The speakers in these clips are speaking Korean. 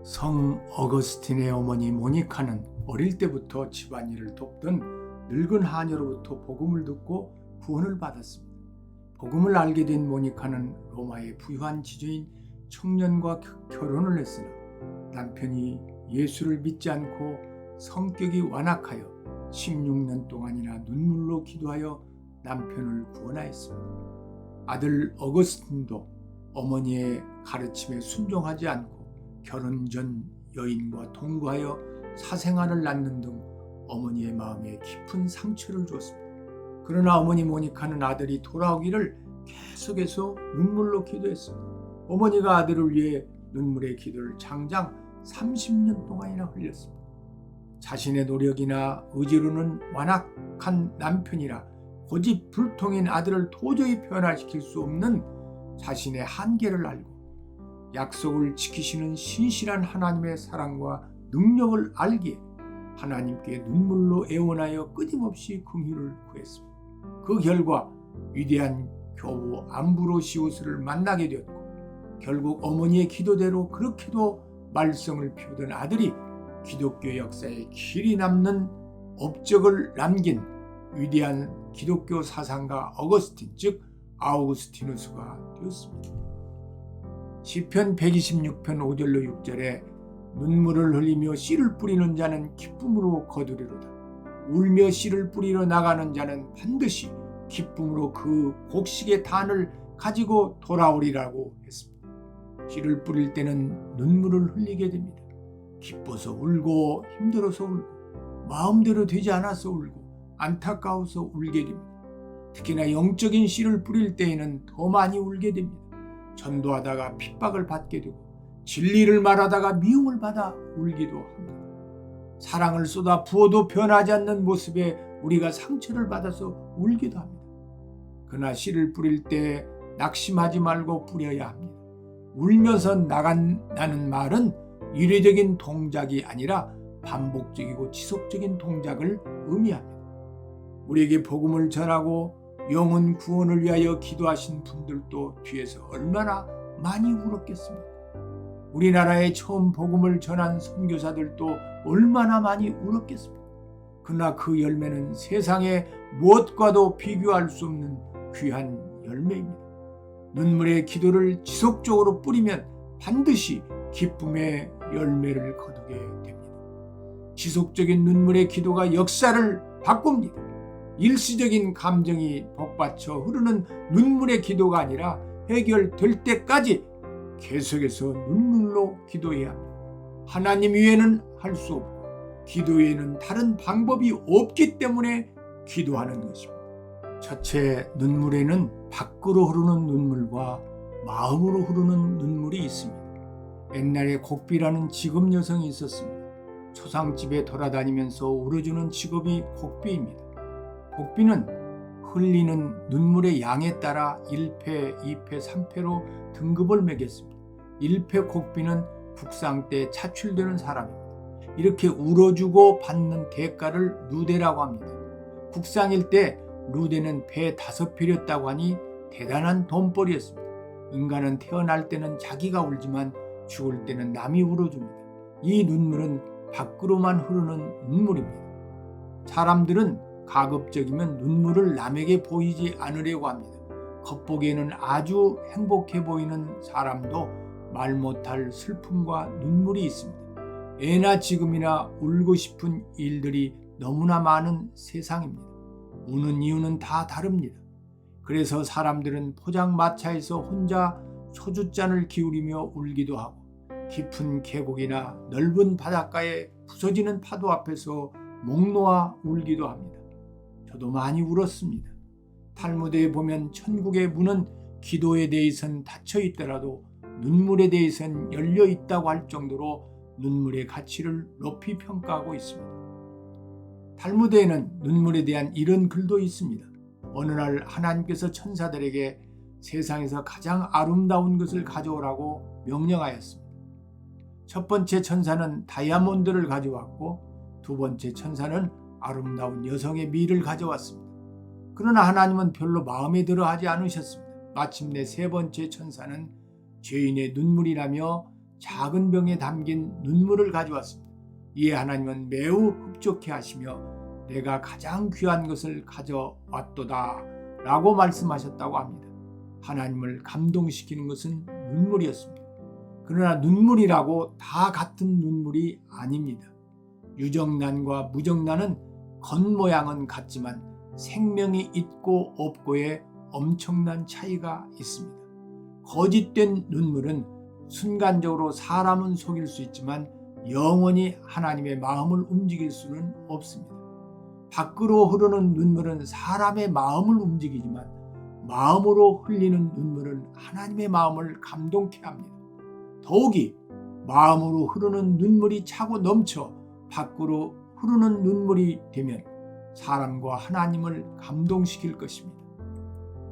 성 어거스틴의 어머니 모니카는 어릴 때부터 집안일을 돕던 늙은 하녀로부터 복음을 듣고 구원을 받았습니다. 복음을 알게 된 모니카는 로마의 부유한 지주인 청년과 결혼을 했으나 남편이 예수를 믿지 않고 성격이 완악하여 16년 동안이나 눈물로 기도하여 남편을 구원하였습니다. 아들 어거스틴도 어머니의 가르침에 순종하지 않고 결혼 전 여인과 동거하여 사생아를 낳는 등 어머니의 마음에 깊은 상처를 주었습니다. 그러나 어머니 모니카는 아들이 돌아오기를 계속해서 눈물로 기도했습니다. 어머니가 아들을 위해 눈물의 기도를 장장 30년 동안이나 흘렸습니다. 자신의 노력이나 의지로는 완악한 남편이라 고집불통인 아들을 도저히 변화시킬 수 없는 자신의 한계를 알고 약속을 지키시는 신실한 하나님의 사랑과 능력을 알기에 하나님께 눈물로 애원하여 끊임없이 긍휼을 구했습니다. 그 결과 위대한 교부 암브로시우스를 만나게 되었고 결국 어머니의 기도대로 그렇게도 말썽을 피우던 아들이 기독교 역사에 길이 남는 업적을 남긴 위대한 기독교 사상가 어거스틴 즉 아우구스티누스가 되었습니다. 시편 126편 5절로 6절에 눈물을 흘리며 씨를 뿌리는 자는 기쁨으로 거두리로다. 울며 씨를 뿌리러 나가는 자는 반드시 기쁨으로 그 곡식의 단을 가지고 돌아오리라고 했습니다. 씨를 뿌릴 때는 눈물을 흘리게 됩니다. 기뻐서 울고 힘들어서 울고 마음대로 되지 않아서 울고 안타까워서 울게 됩니다. 특히나 영적인 씨를 뿌릴 때에는 더 많이 울게 됩니다. 전도하다가 핍박을 받게 되고 진리를 말하다가 미움을 받아 울기도 합니다. 사랑을 쏟아 부어도 변하지 않는 모습에 우리가 상처를 받아서 울기도 합니다. 그러나 씨를 뿌릴 때 낙심하지 말고 뿌려야 합니다. 울면서 나는 말은 일회적인 동작이 아니라 반복적이고 지속적인 동작을 의미합니다. 우리에게 복음을 전하고 영혼 구원을 위하여 기도하신 분들도 뒤에서 얼마나 많이 울었겠습니까? 우리나라에 처음 복음을 전한 선교사들도 얼마나 많이 울었겠습니까? 그러나 그 열매는 세상의 무엇과도 비교할 수 없는 귀한 열매입니다. 눈물의 기도를 지속적으로 뿌리면 반드시 기쁨의 열매를 거두게 됩니다. 지속적인 눈물의 기도가 역사를 바꿉니다. 일시적인 감정이 복받쳐 흐르는 눈물의 기도가 아니라 해결될 때까지 계속해서 눈물로 기도해야 합니다. 하나님 외에는 할 수 없고 기도 외에는 다른 방법이 없기 때문에 기도하는 것입니다. 첫째, 눈물에는 밖으로 흐르는 눈물과 마음으로 흐르는 눈물이 있습니다. 옛날에 곡비라는 직업 여성이 있었습니다. 초상집에 돌아다니면서 울어주는 직업이 곡비입니다. 곡비는 흘리는 눈물의 양에 따라 1패, 2패, 3패로 등급을 매겼습니다. 1패 곡비는 국상 때 차출되는 사람입니다. 이렇게 울어주고 받는 대가를 루데라고 합니다. 국상일 때 루데는 배 5배였다고 하니 대단한 돈벌이였습니다. 인간은 태어날 때는 자기가 울지만 죽을 때는 남이 울어줍니다. 이 눈물은 밖으로만 흐르는 눈물입니다. 사람들은 가급적이면 눈물을 남에게 보이지 않으려고 합니다. 겉보기에는 아주 행복해 보이는 사람도 말 못할 슬픔과 눈물이 있습니다. 예나 지금이나 울고 싶은 일들이 너무나 많은 세상입니다. 우는 이유는 다 다릅니다. 그래서 사람들은 포장마차에서 혼자 소주잔을 기울이며 울기도 하고 깊은 계곡이나 넓은 바닷가에 부서지는 파도 앞에서 목 놓아 울기도 합니다. 저도 많이 울었습니다. 탈무드에 보면 천국의 문은 기도에 대해서는 닫혀 있더라도 눈물에 대해서는 열려 있다고 할 정도로 눈물의 가치를 높이 평가하고 있습니다. 탈무드에는 눈물에 대한 이런 글도 있습니다. 어느 날 하나님께서 천사들에게 세상에서 가장 아름다운 것을 가져오라고 명령하였습니다. 첫 번째 천사는 다이아몬드를 가져왔고 두 번째 천사는 아름다운 여성의 미를 가져왔습니다. 그러나 하나님은 별로 마음에 들어 하지 않으셨습니다. 마침내 세 번째 천사는 죄인의 눈물이 나며 작은 병에 담긴 눈물을 가져왔습니다. 이에 하나님은 매우 흡족해 하시며 내가 가장 귀한 것을 가져왔도다 라고 말씀하셨다고 합니다. 하나님을 감동시키는 것은 눈물이었습니다. 그러나 눈물이라고 다 같은 눈물이 아닙니다. 유정란과 무정란은 겉모양은 같지만 생명이 있고 없고의 엄청난 차이가 있습니다. 거짓된 눈물은 순간적으로 사람은 속일 수 있지만 영원히 하나님의 마음을 움직일 수는 없습니다. 밖으로 흐르는 눈물은 사람의 마음을 움직이지만 마음으로 흘리는 눈물은 하나님의 마음을 감동케 합니다. 더욱이 마음으로 흐르는 눈물이 차고 넘쳐 밖으로 흐르는 눈물이 되면 사람과 하나님을 감동시킬 것입니다.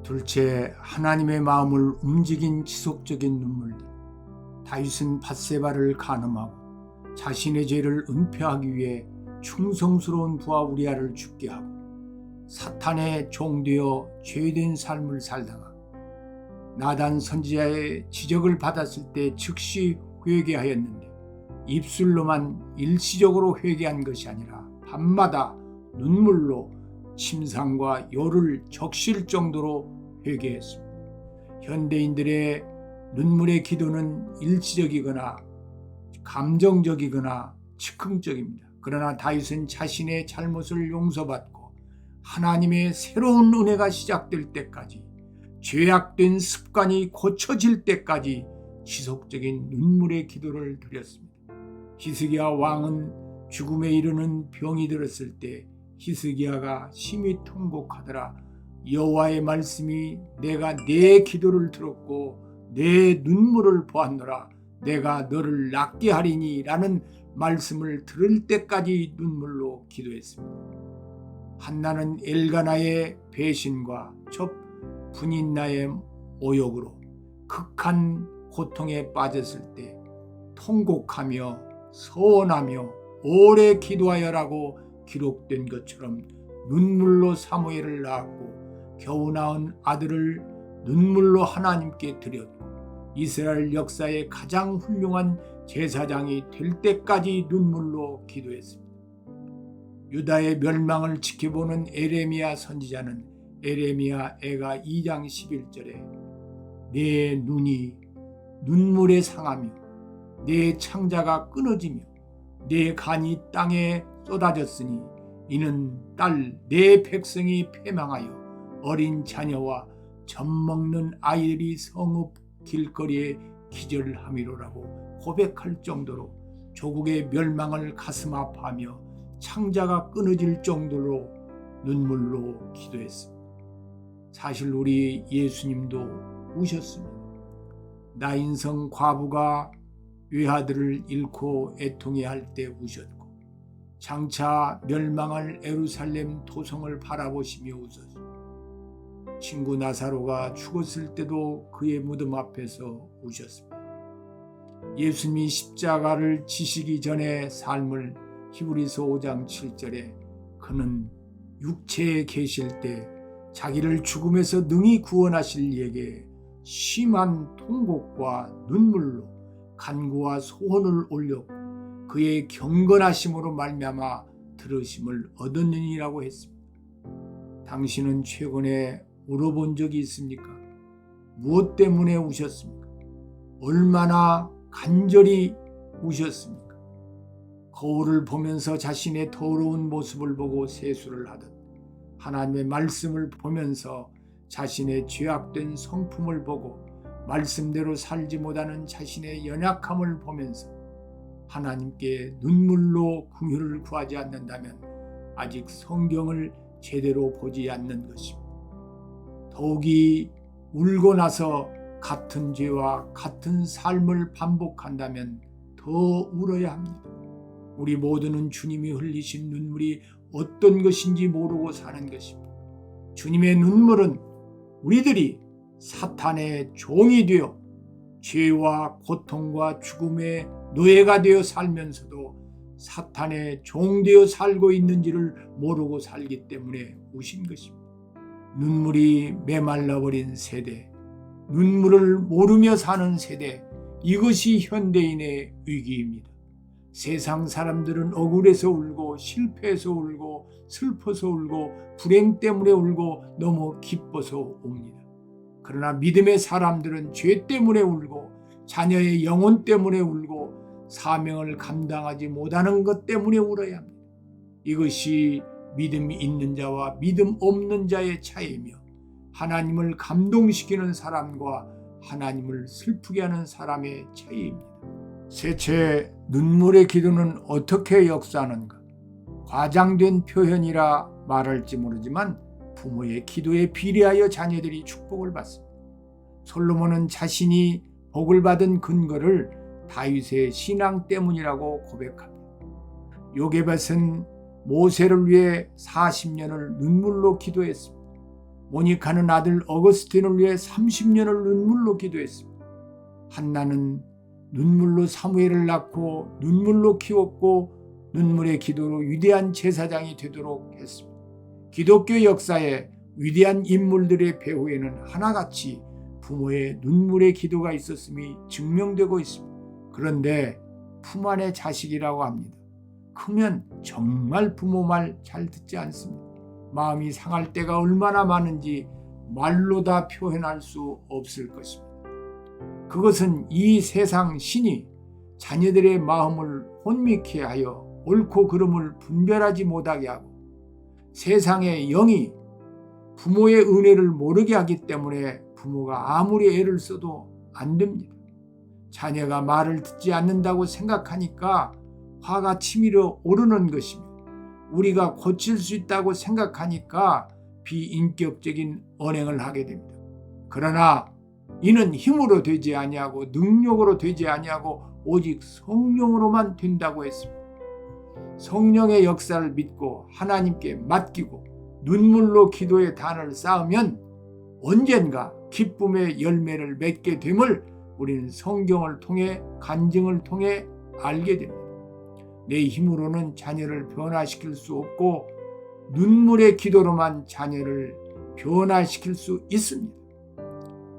둘째, 하나님의 마음을 움직인 지속적인 눈물들. 다윗은 밧세바를 간음하고 자신의 죄를 은폐하기 위해 충성스러운 부하 우리아를 죽게 하고 사탄의 종되어 죄된 삶을 살다가 나단 선지자의 지적을 받았을 때 즉시 회개하였는데 입술로만 일시적으로 회개한 것이 아니라 밤마다 눈물로 침상과 요를 적실 정도로 회개했습니다. 현대인들의 눈물의 기도는 일시적이거나 감정적이거나 즉흥적입니다. 그러나 다윗은 자신의 잘못을 용서받고 하나님의 새로운 은혜가 시작될 때까지, 죄악된 습관이 고쳐질 때까지 지속적인 눈물의 기도를 드렸습니다. 히스기야 왕은 죽음에 이르는 병이 들었을 때 히스기야가 심히 통곡하더라. 여호와의 말씀이 내가 내 기도를 들었고 내 눈물을 보았노라. 내가 너를 낫게 하리니 라는 말씀을 들을 때까지 눈물로 기도했습니다. 한나는 엘가나의 배신과 첫 분인나의 모욕으로 극한 고통에 빠졌을 때 통곡하며 서원하며 오래 기도하여라고 기록된 것처럼 눈물로 사무엘을 낳았고 겨우 낳은 아들을 눈물로 하나님께 드렸고 이스라엘 역사의 가장 훌륭한 제사장이 될 때까지 눈물로 기도했습니다. 유다의 멸망을 지켜보는 에레미야 선지자는 에레미야 애가 2장 11절에 내 눈이 눈물에 상하며 내 창자가 끊어지며 내 간이 땅에 쏟아졌으니 이는 딸 내 백성이 패망하여 어린 자녀와 젖먹는 아이들이 성읍 길거리에 기절함이로라고 고백할 정도로 조국의 멸망을 가슴 아파하며 창자가 끊어질 정도로 눈물로 기도했습니다. 사실 우리 예수님도 우셨습니다. 나인성 과부가 외아들을 잃고 애통해할 때 우셨고 장차 멸망할 예루살렘 토성을 바라보시며 웃었습니다. 친구 나사로가 죽었을 때도 그의 무덤 앞에서 우셨습니다. 예수님이 십자가를 지시기 전에 삶을 히브리서 5장 7절에 그는 육체에 계실 때 자기를 죽음에서 능히 구원하실 이에게 심한 통곡과 눈물로 간구와 소원을 올렸고 그의 경건하심으로 말미암아 들으심을 얻었느니라고 했습니다. 당신은 최근에 울어본 적이 있습니까? 무엇 때문에 우셨습니까? 얼마나 간절히 우셨습니까? 거울을 보면서 자신의 더러운 모습을 보고 세수를 하듯 하나님의 말씀을 보면서 자신의 죄악된 성품을 보고 말씀대로 살지 못하는 자신의 연약함을 보면서 하나님께 눈물로 긍휼을 구하지 않는다면 아직 성경을 제대로 보지 않는 것입니다. 더욱이 울고 나서 같은 죄와 같은 삶을 반복한다면 더 울어야 합니다. 우리 모두는 주님이 흘리신 눈물이 어떤 것인지 모르고 사는 것입니다. 주님의 눈물은 우리들이 사탄의 종이 되어 죄와 고통과 죽음의 노예가 되어 살면서도 사탄의 종 되어 살고 있는지를 모르고 살기 때문에 우신 것입니다. 눈물이 메말라버린 세대, 눈물을 모르며 사는 세대, 이것이 현대인의 위기입니다. 세상 사람들은 억울해서 울고 실패해서 울고 슬퍼서 울고 불행 때문에 울고 너무 기뻐서 웁니다. 그러나 믿음의 사람들은 죄 때문에 울고 자녀의 영혼 때문에 울고 사명을 감당하지 못하는 것 때문에 울어야 합니다. 이것이 믿음이 있는 자와 믿음 없는 자의 차이이며 하나님을 감동시키는 사람과 하나님을 슬프게 하는 사람의 차이입니다. 셋째, 눈물의 기도는 어떻게 역사하는가? 과장된 표현이라 말할지 모르지만 부모의 기도에 비례하여 자녀들이 축복을 받습니다. 솔로몬은 자신이 복을 받은 근거를 다윗의 신앙 때문이라고 고백합니다. 요게벳은 모세를 위해 40년을 눈물로 기도했습니다. 모니카는 아들 어거스틴을 위해 30년을 눈물로 기도했습니다. 한나는 눈물로 사무엘을 낳고 눈물로 키웠고 눈물의 기도로 위대한 제사장이 되도록 했습니다. 기독교 역사에 위대한 인물들의 배후에는 하나같이 부모의 눈물의 기도가 있었음이 증명되고 있습니다. 그런데 품 안의 자식이라고 합니다. 크면 정말 부모 말 잘 듣지 않습니다. 마음이 상할 때가 얼마나 많은지 말로 다 표현할 수 없을 것입니다. 그것은 이 세상 신이 자녀들의 마음을 혼미케 하여 옳고 그름을 분별하지 못하게 하고 세상의 영이 부모의 은혜를 모르게 하기 때문에 부모가 아무리 애를 써도 안 됩니다. 자녀가 말을 듣지 않는다고 생각하니까 화가 치밀어 오르는 것이며 우리가 고칠 수 있다고 생각하니까 비인격적인 언행을 하게 됩니다. 그러나 이는 힘으로 되지 아니하고 능력으로 되지 아니하고 오직 성령으로만 된다고 했습니다. 성령의 역사를 믿고 하나님께 맡기고 눈물로 기도의 단을 쌓으면 언젠가 기쁨의 열매를 맺게 됨을 우리는 성경을 통해 간증을 통해 알게 됩니다. 내 힘으로는 자녀를 변화시킬 수 없고 눈물의 기도로만 자녀를 변화시킬 수 있습니다.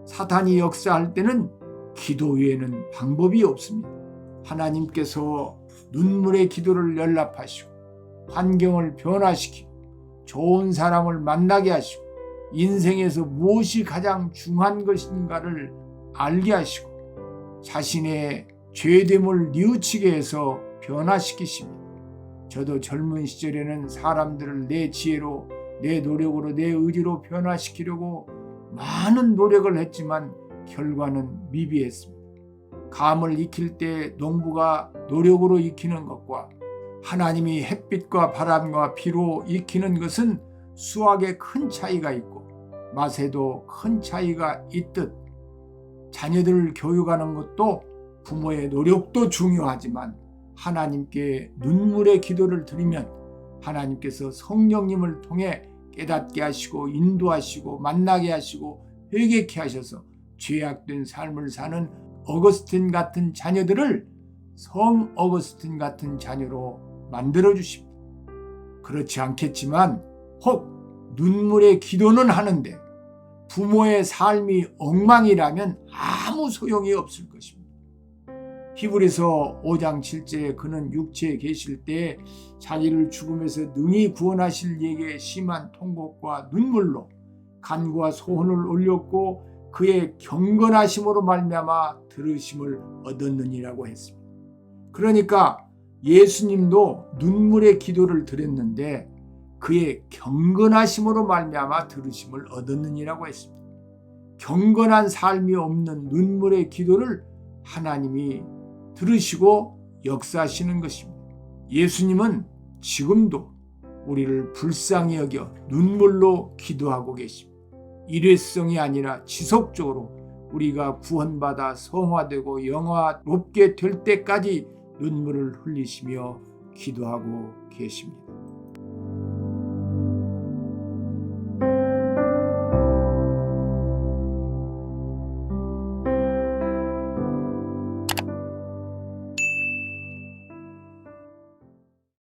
사탄이 역사할 때는 기도 외에는 방법이 없습니다. 하나님께서 눈물의 기도를 연락하시고 환경을 변화시키고 좋은 사람을 만나게 하시고 인생에서 무엇이 가장 중요한 것인가를 알게 하시고 자신의 죄됨을 뉘우치게 해서 변화시키십니다. 저도 젊은 시절에는 사람들을 내 지혜로 내 노력으로 내 의지로 변화시키려고 많은 노력을 했지만 결과는 미비했습니다. 감을 익힐 때 농부가 노력으로 익히는 것과 하나님이 햇빛과 바람과 비로 익히는 것은 수확에 큰 차이가 있고 맛에도 큰 차이가 있듯 자녀들을 교육하는 것도 부모의 노력도 중요하지만 하나님께 눈물의 기도를 드리면 하나님께서 성령님을 통해 깨닫게 하시고 인도하시고 만나게 하시고 회개케 하셔서 죄악된 삶을 사는 어거스틴 같은 자녀들을 성 어거스틴 같은 자녀로 만들어 주십니다. 그렇지 않겠지만 혹 눈물의 기도는 하는데 부모의 삶이 엉망이라면 아무 소용이 없을 것입니다. 히브리서 5장 7절에 그는 육체에 계실 때 자기를 죽음에서 능히 구원하실 이에게 심한 통곡과 눈물로 간구와 소원을 올렸고 그의 경건하심으로 말미암아 들으심을 얻었느니라고 했습니다. 그러니까 예수님도 눈물의 기도를 드렸는데 그의 경건하심으로 말미암아 들으심을 얻었느니라고 했습니다. 경건한 삶이 없는 눈물의 기도를 하나님이 들으시고 역사하시는 것입니다. 예수님은 지금도 우리를 불쌍히 여겨 눈물로 기도하고 계십니다. 일회성이 아니라 지속적으로 우리가 구원받아 성화되고 영화롭게 될 때까지 눈물을 흘리시며 기도하고 계십니다.